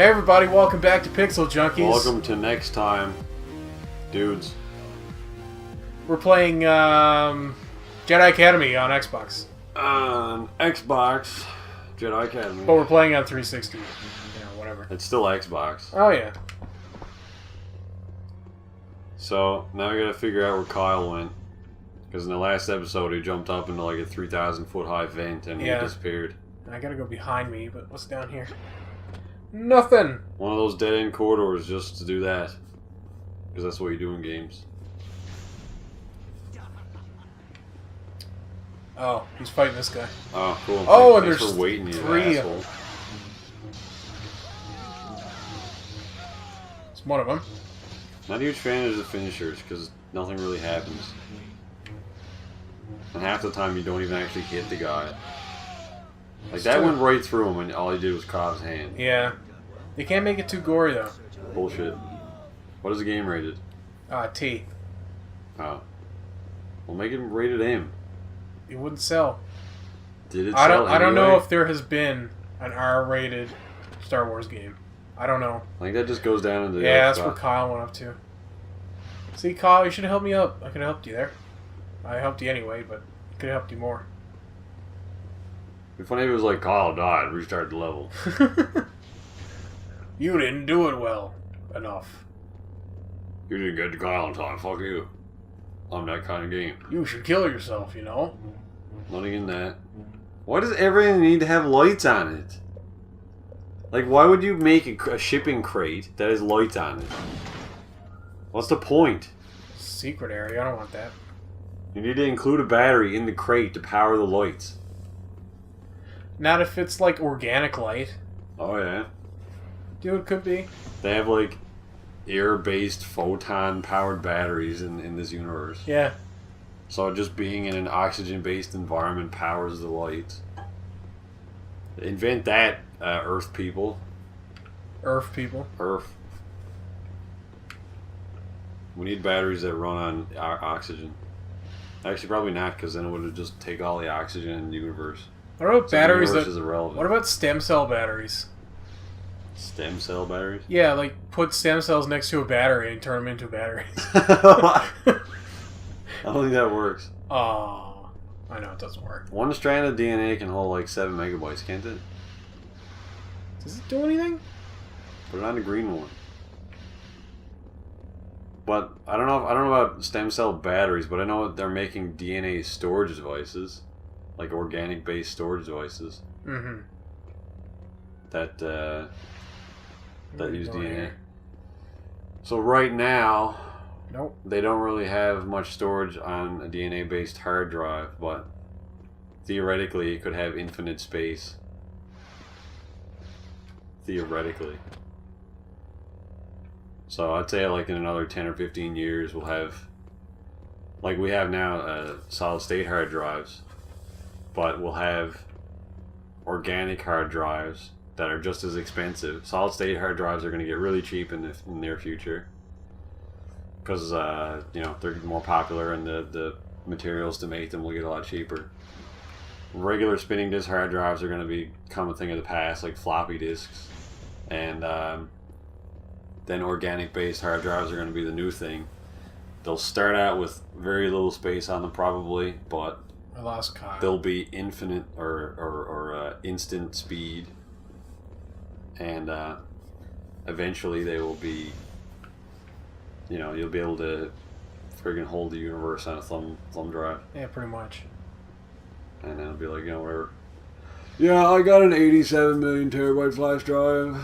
Hey everybody, welcome back to Pixel Junkies. Welcome to next time, dudes. We're playing Jedi Academy on Xbox. On Xbox, Jedi Academy. But we're playing on 360. Whatever. It's still Xbox. Oh yeah. So, now we gotta figure out where Kyle went. Because in the last episode he jumped up into like a 3,000 foot high vent and he disappeared. I gotta go behind me, but what's down here? Nothing! One of those dead end corridors just to do that. Because that's what you do in games. Oh, he's fighting this guy. Oh, cool. Oh, and Thanks there's for waiting, you three of asshole. them. It's one of them. Not a huge fan of the finishers because nothing really happens. And half the time you don't even actually hit the guy. Like that went right through him and all he did was cut off his hand. Yeah. They can't make it too gory though. Bullshit. What is the game rated? T. Oh. Well, make it rated M. It wouldn't sell. Did it sell I don't know anyway? if there has been an R-rated Star Wars game. I don't know. I think that just goes down into the that's what Kyle went up to. See, Kyle, you should have helped me up. I could have helped you there. I helped you anyway, but I could have helped you more. It'd be funny if it was like Kyle died, restart the level. You didn't do it well enough. You didn't get to Kyle in time, fuck you. I'm that kind of game. You should kill yourself, you know? Nothing in that. Why does everything need to have lights on it? Like, why would you make a shipping crate that has lights on it? What's the point? Secret area, I don't want that. You need to include a battery in the crate to power the lights. Not if it's like organic light. Oh yeah. Dude, it could be. They have like air-based photon-powered batteries in this universe. Yeah. So just being in an oxygen-based environment powers the lights. Invent that, Earth people. Earth people. Earth. We need batteries that run on oxygen. Actually, probably not, because then it would just take all the oxygen in the universe. What about batteries the universe is irrelevant. What about stem cell batteries? Stem cell batteries? Yeah, like put stem cells next to a battery and turn them into batteries. I don't think that works. Oh, I know it doesn't work. One strand of DNA can hold like 7 megabytes, can't it? Does it do anything? Put it on the green one. But I don't know about stem cell batteries, but I know they're making DNA storage devices, like organic based storage devices. Mm-hmm. That use DNA. Here? So right now, nope. They don't really have much storage on a DNA-based hard drive, but theoretically it could have infinite space. Theoretically. So I'd say like in another 10 or 15 years we'll have, like we have now, solid-state hard drives, but we'll have organic hard drives that are just as expensive. Solid-state hard drives are going to get really cheap in the near future because you know, they're more popular and the materials to make them will get a lot cheaper. Regular spinning disk hard drives are going to become a thing of the past, like floppy disks, and then organic-based hard drives are going to be the new thing. They'll start out with very little space on them probably, but I lost Kyle. They'll be infinite or instant speed. And eventually they will be, you know, you'll be able to friggin' hold the universe on a thumb drive. Yeah, pretty much. And then it'll be like, you know, whatever. Yeah, I got an 87 million terabyte flash drive.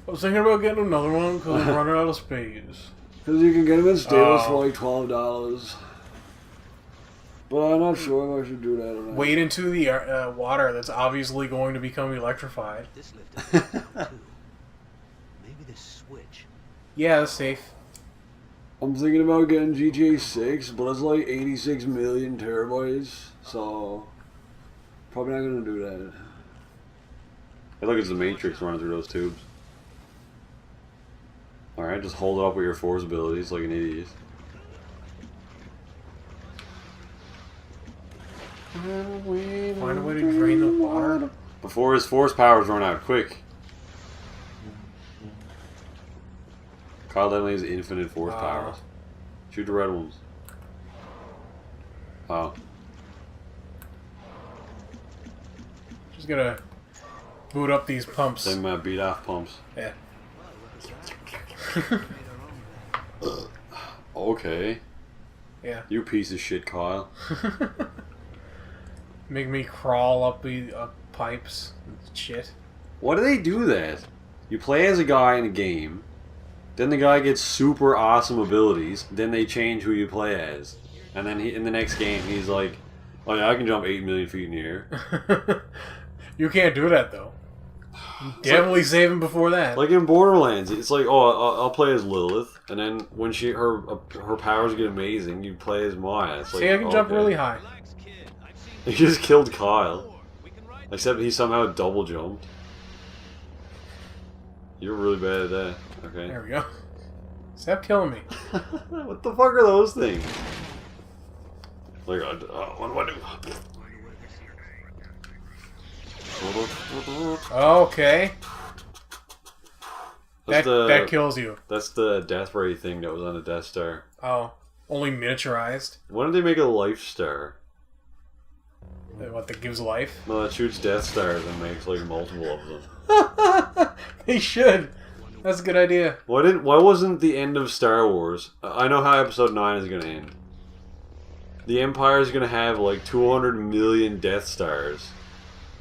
I was thinking about getting another one because I'm running out of space. Because you can get them in staples for like $12. But I'm not sure if I should do that or not. Wade into the water that's obviously going to become electrified. This lift too. Maybe this switch. Yeah, that's safe. I'm thinking about getting GTA 6, but it's like 86 million terabytes, so probably not gonna do that. I look, it's the Matrix running through those tubes. Alright, just hold it up with your force abilities like an idiot. Find a way to drain the water? Before his force powers run out, quick. Kyle definitely has infinite force powers. Shoot the red ones. Oh. Just gotta boot up these pumps. Them beat off pumps. Yeah. Okay. Yeah. You piece of shit, Kyle. Make me crawl up pipes and shit. Why do they do that? You play as a guy in a game, then the guy gets super awesome abilities, then they change who you play as. And then in the next game, he's like, oh yeah, I can jump 8 million feet in the air. You can't do that, though. Definitely save him before that. Like in Borderlands, it's like, oh, I'll play as Lilith, and then when her powers get amazing, you play as Maya. It's like, see, I can jump really high. He just killed Kyle. Except he somehow double jumped. You're really bad at that. Okay. There we go. Stop killing me. What the fuck are those things? Like, what do I do? Okay. That's that kills you. That's the death ray thing that was on the Death Star. Oh. Only miniaturized? When did they make a life star? What, that gives life? No, that shoots Death Stars and makes like multiple of them. They should. That's a good idea. Why wasn't the end of Star Wars? I know how Episode 9 is going to end. The Empire is going to have like 200 million Death Stars.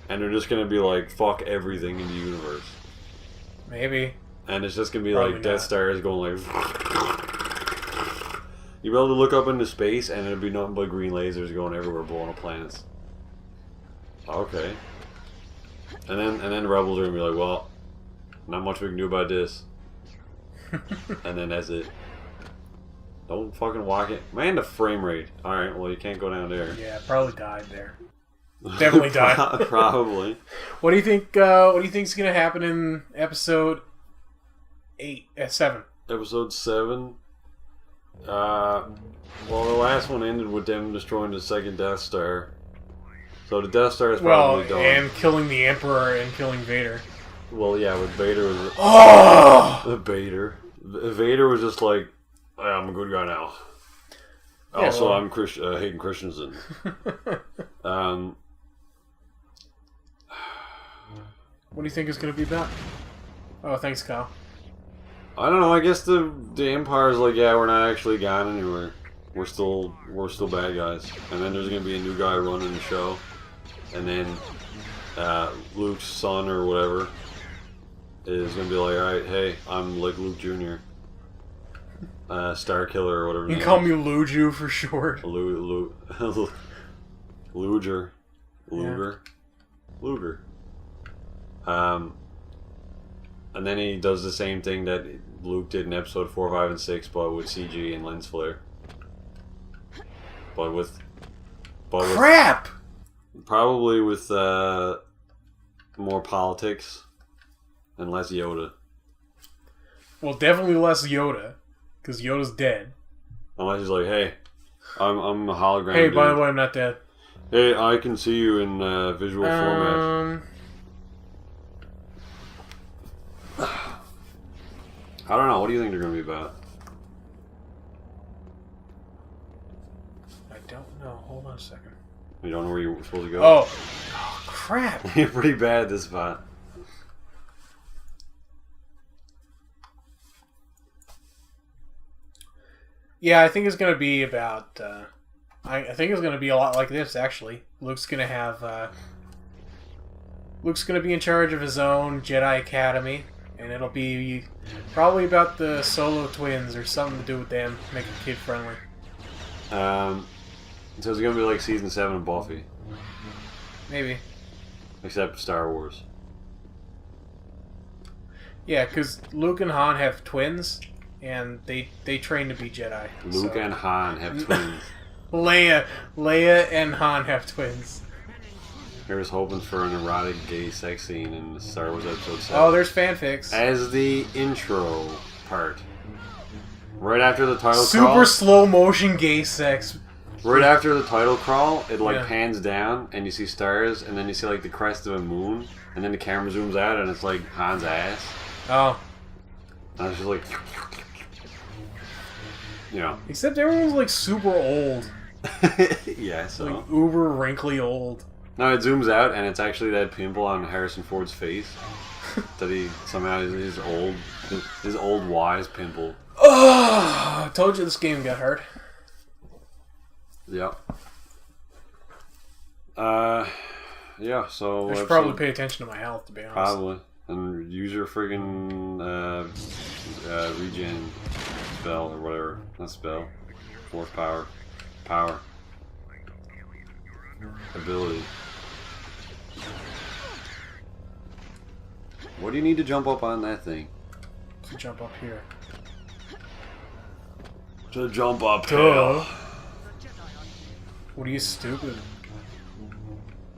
And they're just going to be like, fuck everything in the universe. Maybe. And it's just going to be Probably like Death not. Stars going like... You'll be able to look up into space and it'll be nothing but green lasers going everywhere, blowing up planets. Okay. And then the rebels are going to be like, well, not much we can do about this. And then that's it. Don't fucking walk it. Man, the frame rate. Alright, well you can't go down there. Yeah, probably died there. Definitely died. Probably. What do you think? What do you think's gonna happen in episode 7? Episode 7. Well, the last one ended with them destroying the second Death Star. So the Death Star is probably done. And killing the Emperor and killing Vader. Well, yeah, with Vader was... Oh! Vader. Vader was just like, I'm a good guy now. Yeah, Also, well. I'm Hayden Christensen. What do you think it's gonna be about? Oh, thanks, Kyle. I don't know. I guess the Empire's like, yeah, we're not actually gone anywhere. We're still bad guys. And then there's gonna be a new guy running the show, and then Luke's son or whatever is gonna be like, all right, hey, I'm like Luke Jr. Star Killer or whatever. You can call me Luju for short. Luger. Luger. And then he does the same thing that Luke did in episode 4, 5, and 6, but with CG and lens flare. But with Crap! probably with more politics and less Yoda. Well, definitely less Yoda, because Yoda's dead. Unless he's like, hey, I'm a hologram. Hey, by dude. the way, I'm not dead. Hey, I can see you in visual format. I don't know. What do you think they're going to be about? I don't know. Hold on a second. You don't know where you're supposed to go? Oh, crap. You're pretty bad at this spot. Yeah, I think it's going to be about... I think it's going to be a lot like this, actually. Luke's going to have... Luke's going to be in charge of his own Jedi Academy, and it'll be probably about the Solo twins or something to do with them, make it kid-friendly. So it's going to be like Season 7 of Buffy. Maybe. Except Star Wars. Yeah, because Luke and Han have twins, and they train to be Jedi. Luke and Han have twins. Leia and Han have twins. I was hoping for an erotic gay sex scene in Star Wars Episode 7. Oh, there's fanfics. As the intro part. Right after the title Super crawl. slow motion gay sex. Right after the title crawl, it like Yeah. pans down and you see stars and then you see like the crest of a moon and then the camera zooms out and it's like Han's ass. Oh. And it's just like... you know. Except everyone's like super old. Yeah, so. Like uber wrinkly old. No, it zooms out and it's actually that pimple on Harrison Ford's face. That he somehow his old wise pimple. Oh, I told you this game got hard. Yep. Yeah, so... I should probably pay attention to my health, to be honest. Probably. And use your friggin' regen spell or whatever. Not spell. Force power. Power. Ability. What do you need to jump up on that thing? To jump up here. To jump up Duh. hill. What are you, stupid?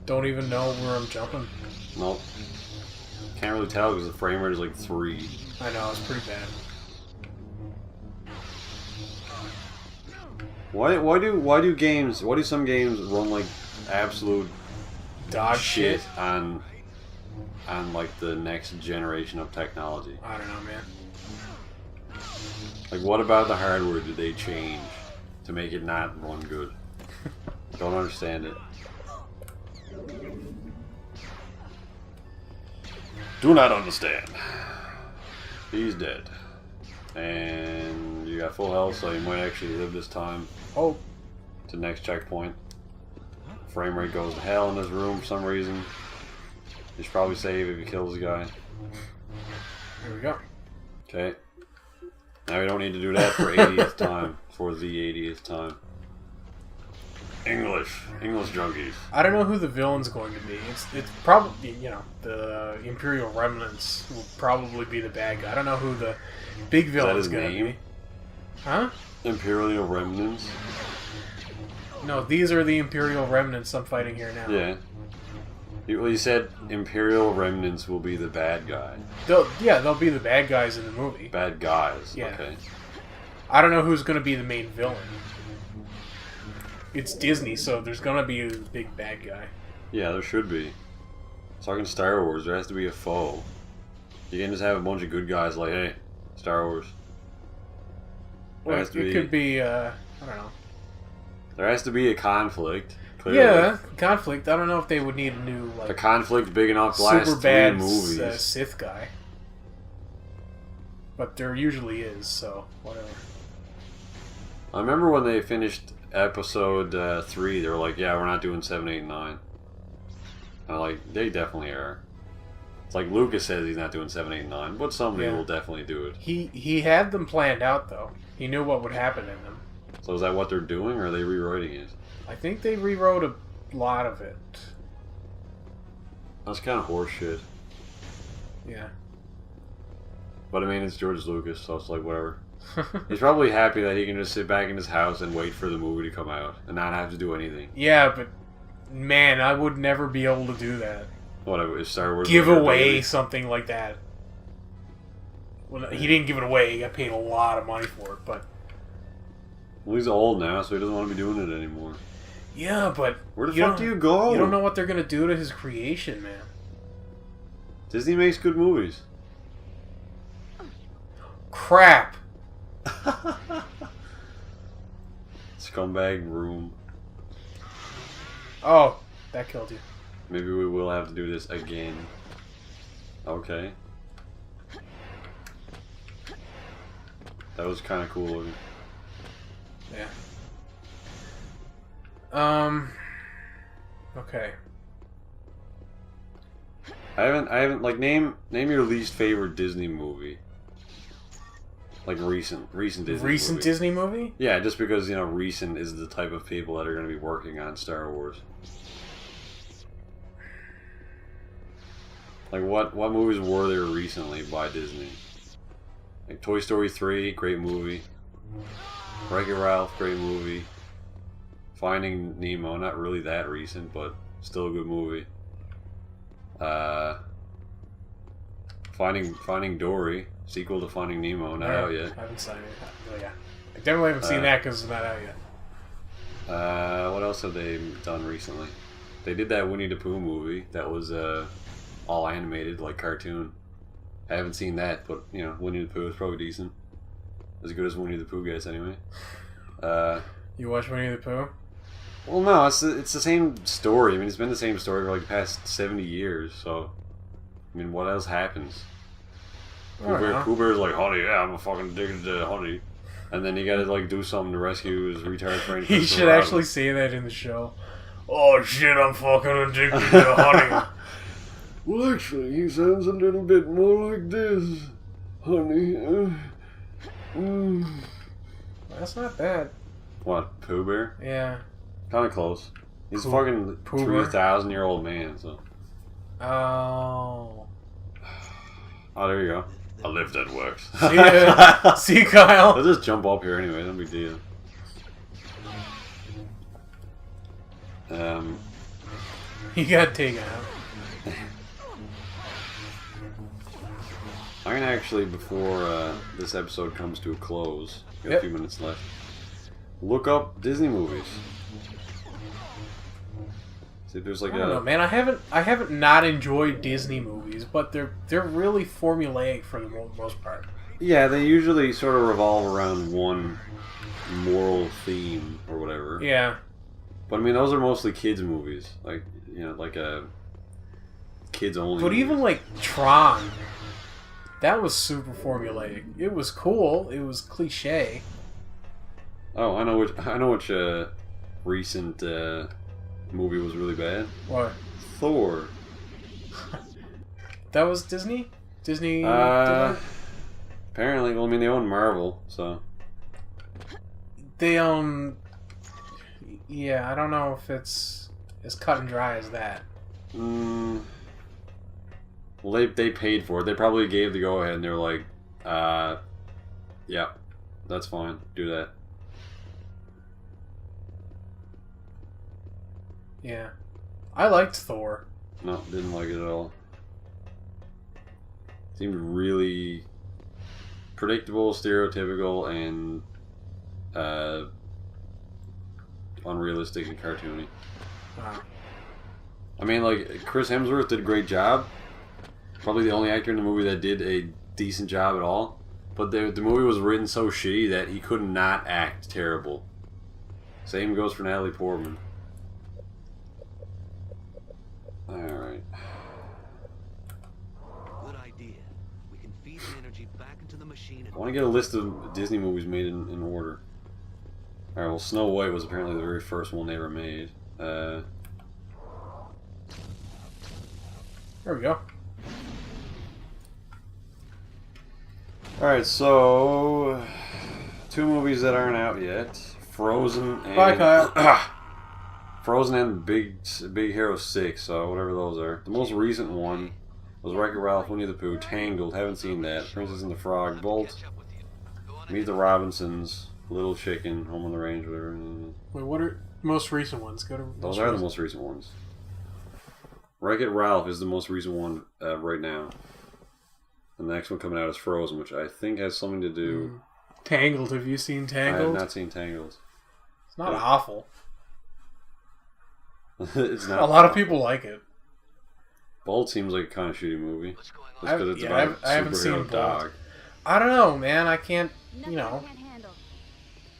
Don't even know where I'm jumping. Nope. Can't really tell because the frame rate is like 3. I know, it's pretty bad. Why do some games run like absolute Dog shit shit? on like the next generation of technology? I don't know, man. Like, what about the hardware did they change to make it not run good? Don't understand it. Do not understand. He's dead. And you got full health, so you might actually live this time Oh, to the next checkpoint. Frame rate goes to hell in this room for some reason. You should probably save if he kills the guy. here we go. Okay. Now we don't need to do that for 80th time. For the 80th time. English junkies. I don't know who the villain's going to be. It's probably, you know, the Imperial Remnants will probably be the bad guy. I don't know who the big villain's his going to name? be. Huh? Imperial Remnants. No, these are the Imperial Remnants I'm fighting here now. Yeah. You said Imperial Remnants will be the bad guy. They'll be the bad guys in the movie. Bad guys. Yeah. Okay. I don't know who's going to be the main villain. It's Disney, so there's going to be a big bad guy. Yeah, there should be. Talking Star Wars, there has to be a foe. You can't just have a bunch of good guys like, hey, Star Wars. Well, it could be, I don't know. There has to be a conflict. Clearly. Yeah, conflict. I don't know if they would need a new, like, A conflict big enough to last super 3 bad movies. Sith guy. But there usually is, so whatever. I remember when they finished episode 3, they were like, yeah, we're not doing 7, 8, and 9. And I'm like, they definitely are. It's like Lucas says he's not doing 7, 8, and 9, but somebody will definitely do it. He had them planned out, though. He knew what would happen in them. So is that what they're doing, or are they rewriting it? I think they rewrote a lot of it. That's kind of horseshit. Yeah. But I mean, it's George Lucas, so it's like, whatever. He's probably happy that he can just sit back in his house and wait for the movie to come out and not have to do anything. Yeah, but man, I would never be able to do that. Whatever, if Star Wars... Give away something like that. Well, he didn't give it away. He got paid a lot of money for it, but... Well, he's old now, so he doesn't want to be doing it anymore. Yeah, but... Where the fuck do you go? You don't know what they're going to do to his creation, man. Disney makes good movies. Crap! Scumbag room. Oh, that killed you. Maybe we will have to do this again. Okay. That was kind of cool looking. Yeah. Okay. I haven't like name your least favorite Disney movie. Like recent Disney movie. Disney movie? Yeah, just because, you know, recent is the type of people that are going to be working on Star Wars. Like what movies were there recently by Disney? Like Toy Story 3, great movie. Wreck-It Ralph, great movie. Finding Nemo, not really that recent, but still a good movie. Finding Dory, sequel to Finding Nemo, not out yet. I haven't seen it. Oh, yeah. I definitely haven't seen that because it's not out yet. What else have they done recently? They did that Winnie the Pooh movie that was all animated, like cartoon. I haven't seen that, but, you know, Winnie the Pooh is probably decent. as good as Winnie the Pooh gets, anyway. You watch Winnie the Pooh? Well, no, it's the same story. I mean, it's been the same story for like the past 70 years. So, I mean, what else happens? Pooh Bear's like, honey, yeah, I'm a fucking addicted to honey. And then you gotta like do something to rescue his retarded friend. He should actually say that in the show. Oh shit, I'm fucking addicted to honey. Well, actually, he sounds a little bit more like this, honey. That's not bad. What, Pooh Bear? Yeah. Kind of close. He's a fucking 3,000-year-old man, so. Oh. Oh, there you go. I live that works. See, Kyle? I'll just jump up here anyway, no big deal. He got taken out. I'm gonna actually, before this episode comes to a close, we got a few minutes left, look up Disney movies. See if there's like I don't know, man. I haven't not enjoyed Disney movies, but they're really formulaic for the most part. Yeah, they usually sort of revolve around one moral theme or whatever. Yeah. But I mean, those are mostly kids movies, like kids only. But even like Tron, that was super formulaic. It was cool. It was cliche. Oh, I know which recent movie was really bad. What? Thor. That was Disney? Disney? Apparently, well, I mean, they own Marvel, so. They own. Yeah, I don't know if it's as cut and dry as that. Well, they paid for it. They probably gave the go ahead, and they were like, yeah, that's fine. Do that. Yeah. I liked Thor. No, didn't like it at all. Seemed really predictable, stereotypical, and unrealistic and cartoony. Wow. I mean, like, Chris Hemsworth did a great job. Probably the only actor in the movie that did a decent job at all. But the movie was written so shitty that he could not act terrible. Same goes for Natalie Portman. Alright. Good idea. We can feed the energy back into the machine. I want to get a list of Disney movies made in order. Alright, well, Snow White was apparently the very first one they ever made. There we go. Alright, so 2 movies that aren't out yet. Frozen and Bye, Kyle. Frozen and Big Hero 6, so whatever those are. The most recent one was Wreck-It Ralph, Winnie the Pooh, Tangled, haven't seen that. Princess and the Frog, Bolt, Meet the Robinsons, Little Chicken, Home on the Range, whatever. Wait, what are most recent ones? Go to Those are the most recent ones. Wreck-It Ralph is the most recent one right now. And the next one coming out is Frozen, which I think has something to do... Tangled. Have you seen I Tangled? have not seen Tangled. It's not awful. It's not. A lot of people like it. Bolt seems like a kind of shitty movie. Just because it's I about haven't seen superhero Bolt. dog. I don't know, man. I can't,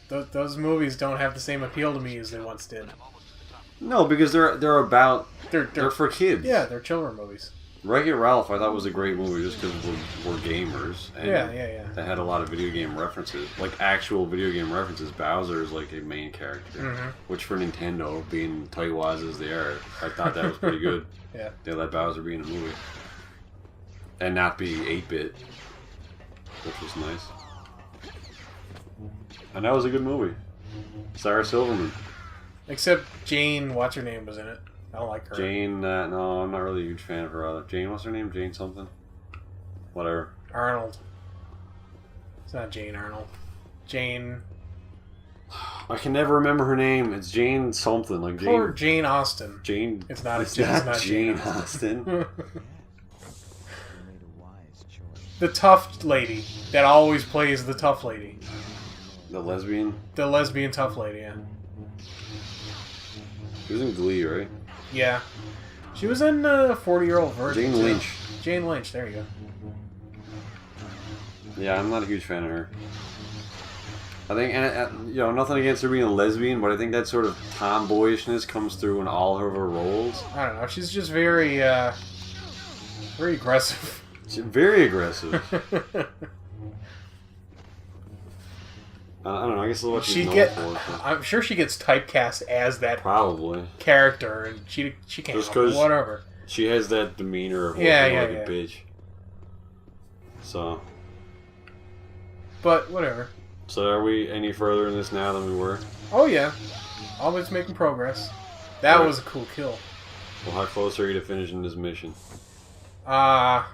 those movies don't have the same appeal to me as they once did. No, because they're about... They're for kids. Yeah, they're children movies. Wreck-It Ralph, I thought was a great movie just because we're gamers. And Yeah. They had a lot of video game references. Like, actual video game references. Bowser is like a main character. Which for Nintendo, being tight-wise as they are, I thought that was pretty good. Yeah. They let Bowser be in a movie. And not be 8-bit. Which was nice. And that was a good movie. Sarah Silverman. Except Jane, what's her name, was in it. I don't like her. Jane, no, I'm not really a huge fan of her either. Jane, what's her name? Jane something? Whatever. Arnold. It's not Jane Arnold. Jane... I can never remember her name. It's Jane something. Like Jane... Or Jane Austen. Jane... It's not, it's not Jane Austen. The tough lady. That always plays the tough lady. The lesbian? The lesbian tough lady, yeah. She was in Glee, right? Yeah. She was in 40-Year-Old Virgin. Jane Lynch. Jane Lynch, there you go. Yeah, I'm not a huge fan of her. I think, and you know, nothing against her being a lesbian, but I think that sort of tomboyishness comes through in all of her roles. I don't know. She's just very, very aggressive. She's very aggressive. I don't know. I guess that's what she's known for. I'm sure she gets typecast as that probably character, and she can't. Just because whatever. She has that demeanor of looking yeah, like yeah. a bitch. So. But whatever. So are we any further in this now than we were? Oh yeah, always making progress. That right. was a cool kill. Well, how close are you to finishing this mission? Not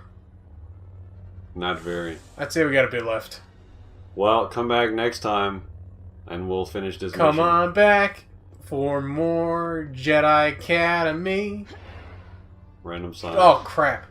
very. I'd say we got a bit left. Well, come back next time, and we'll finish this Come mission. on back for more Jedi Academy. Random sign. Oh crap.